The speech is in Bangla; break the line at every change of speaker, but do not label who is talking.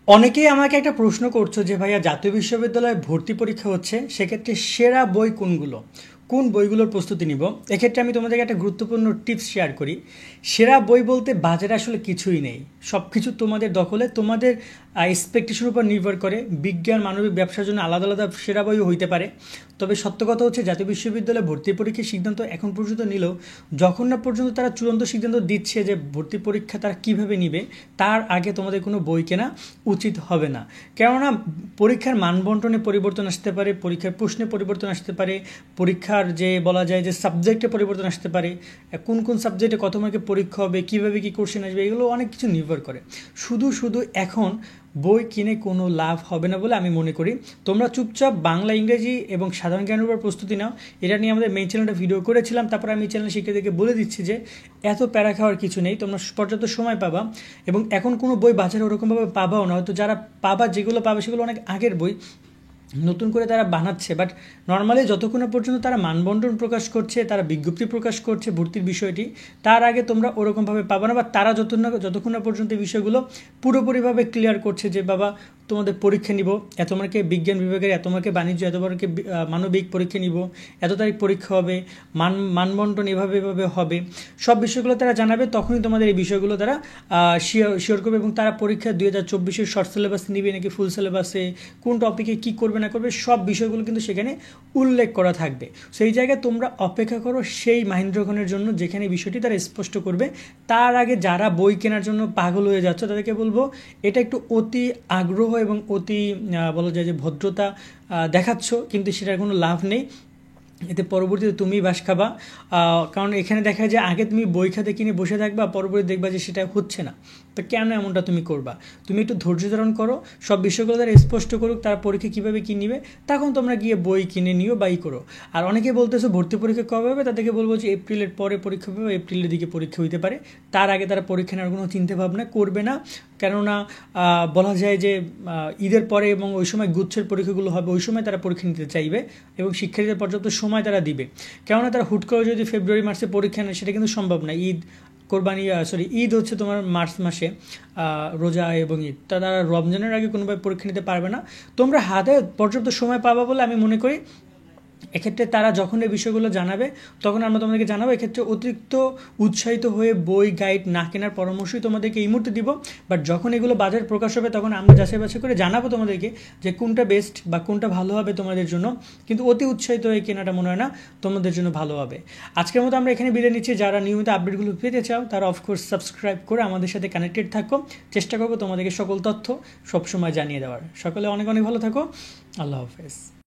অনেকেই আমাকে একটা প্রশ্ন করছো যে ভাইয়া জাতীয় বিশ্ববিদ্যালয়ে ভর্তি পরীক্ষা হচ্ছে, সেক্ষেত্রে সেরা বই কোনগুলো, কোন বইগুলোর প্রস্তুতি নিব। এক্ষেত্রে আমি তোমাদেরকে একটা গুরুত্বপূর্ণ টিপস শেয়ার করি। সেরা বই বলতে বাজারে আসলে কিছুই নেই, সব কিছু তোমাদের দখলে, তোমাদের এক্সপেকটেশনের উপর নির্ভর করে। বিজ্ঞান মানবিক ব্যবসার জন্য আলাদা আলাদা সেরা বইও হইতে পারে। তবে সত্য কথা হচ্ছে জাতীয় বিশ্ববিদ্যালয়ে ভর্তি পরীক্ষার সিদ্ধান্ত এখন পর্যন্ত নিলেও, যখন না পর্যন্ত তারা চূড়ান্ত সিদ্ধান্ত দিচ্ছে যে ভর্তি পরীক্ষা তারা কীভাবে নিবে, তার আগে তোমাদের কোনো বই কেনা উচিত হবে না। কেননা পরীক্ষার মানবন্টনে পরিবর্তন আসতে পারে, পরীক্ষার প্রশ্নে পরিবর্তন আসতে পারে, পরীক্ষার যে বলা যায় যে সাবজেক্টে পরিবর্তন আসতে পারে, কোন কোন সাবজেক্টে কত মার্কে পরীক্ষা হবে, কীভাবে কী কোশ্চেন আসবে, এগুলো অনেক কিছু নির্ভর করে। শুধু শুধু এখন বই কিনে কোনো লাভ হবে না বলে আমি মনে করি। তোমরা চুপচাপ বাংলা, ইংরেজি এবং সাধারণ জ্ঞানের উপর প্রস্তুতি নাও। এটা নিয়ে আমাদের মেইন চ্যানেলটা ভিডিও করেছিলাম, তারপর আমি চ্যানেল শিক্ষার্থীদেরকে বলে দিচ্ছি যে এত প্যারা খাওয়ার কিছু নেই, তোমরা পর্যাপ্ত সময় পাবা। এবং এখন কোনো বই বাজারে ওরকমভাবে পাবাও না, হয়তো যারা পাবা, যেগুলো পাবে সেগুলো অনেক আগের বই, নতুন করে তারা বানাচ্ছে। বাট নর্মালি যতক্ষণ না পর্যন্ত তারা মানবন্টন প্রকাশ করছে, তারা বিজ্ঞপ্তি প্রকাশ করছে ভর্তির বিষয়টি, তার আগে তোমরা ওরকমভাবে পাবা না। বা তারা যতক্ষণ না পর্যন্ত এই বিষয়গুলো পুরোপুরিভাবে ক্লিয়ার করছে যে বাবা তোমাদের পরীক্ষা নিব, এত মার্কে বিজ্ঞান বিভাগের, এত মার্কে বাণিজ্য, এত মার্কে মানবিক পরীক্ষা নিব, এত তারিখ পরীক্ষা হবে, মানবন্টন এভাবে এভাবে হবে, সব বিষয়গুলো তারা জানাবে। তখনই তোমাদের এই বিষয়গুলো তারা শিওর করবে। এবং তারা পরীক্ষা 2024-এর শর্ট সিলেবাস নিবে নাকি ফুল সিলেবাসে, কোন টপিকে কী করবে না করবে, সব বিষয়গুলো কিন্তু সেখানে উল্লেখ করা থাকবে। সেই জায়গায় তোমরা অপেক্ষা করো সেই মাহেন্দ্রক্ষণের জন্য যেখানে বিষয়টি তারা স্পষ্ট করবে। তার আগে যারা বই কেনার জন্য পাগল হয়ে যাচ্ছে তাদেরকে বলবো এটা একটু অতি আগ্রহ এবং অতি বলা যায় যে ভদ্রতা দেখাচ্ছ, কিন্তু সেটার কোনো লাভ নেই। এতে পরবর্তীতে তুমি বাস খাবা। কারণ এখানে দেখা যায় আগে তুমি বই খাতে কিনে বসে থাকবা, পরবর্তী দেখবা যে সেটা হচ্ছে না। তো কেন এমনটা তুমি করবা? তুমি একটু ধৈর্য ধারণ করো, সব বিষয়গুলো তারা স্পষ্ট করুক, তারা পরীক্ষা কীভাবে কী নিবে, তখন তোমরা গিয়ে বই কিনে নিও বা করো। আর অনেকে বলতেছো ভর্তি পরীক্ষা কবে হবে, তাদেরকে বলবো যে এপ্রিলের পরে পরীক্ষা হবে, এপ্রিলের দিকে পরীক্ষা হইতে পারে। তার আগে তারা পরীক্ষা নেওয়ার কোনো চিন্তাভাবনা করবে না। কেননা বলা যায় যে ঈদের পরে এবং ওই সময় গুচ্ছের পরীক্ষাগুলো হবে, ওই সময় তারা পরীক্ষা নিতে চাইবে এবং শিক্ষার্থীদের পর্যাপ্ত সময় তারা দিবে। কেননা তারা হুট করে যদি ফেব্রুয়ারি মাসে পরীক্ষা নেয়, সেটা কিন্তু সম্ভব না। ঈদ হচ্ছে তোমার মার্চ মাসে, রোজা এবং ঈদ, তারা রমজানের আগে কোনোভাবে পরীক্ষা নিতে পারবে না। তোমরা হাতে পর্যাপ্ত সময় পাবা বলে আমি মনে করি। এক্ষেত্রে তারা যখন এই বিষয়গুলো জানাবে তখন আমরা তোমাদেরকে জানাবো। এক্ষেত্রে অতিরিক্ত উৎসাহিত হয়ে বই গাইড না কেনার পরামর্শই তোমাদেরকে এই মুহূর্তে দিব। বাট যখন এগুলো বাজার প্রকাশ হবে তখন আমরা যাচাই বাছাই করে জানাবো তোমাদেরকে যে কোনটা বেস্ট বা কোনটা ভালো হবে তোমাদের জন্য। কিন্তু অতি উৎসাহিত হয়ে কেনাটা মনে হয় না তোমাদের জন্য ভালো হবে। আজকের মতো আমরা এখানে বিদায় নিচ্ছি। যারা নিয়মিত আপডেটগুলো পেতে চাও তারা অফকোর্স সাবস্ক্রাইব করে আমাদের সাথে কানেক্টেড থাকো। চেষ্টা করবো তোমাদেরকে সকল তথ্য সবসময় জানিয়ে দেওয়ার। সকলে অনেক অনেক ভালো থাকো। আল্লাহ হাফেজ।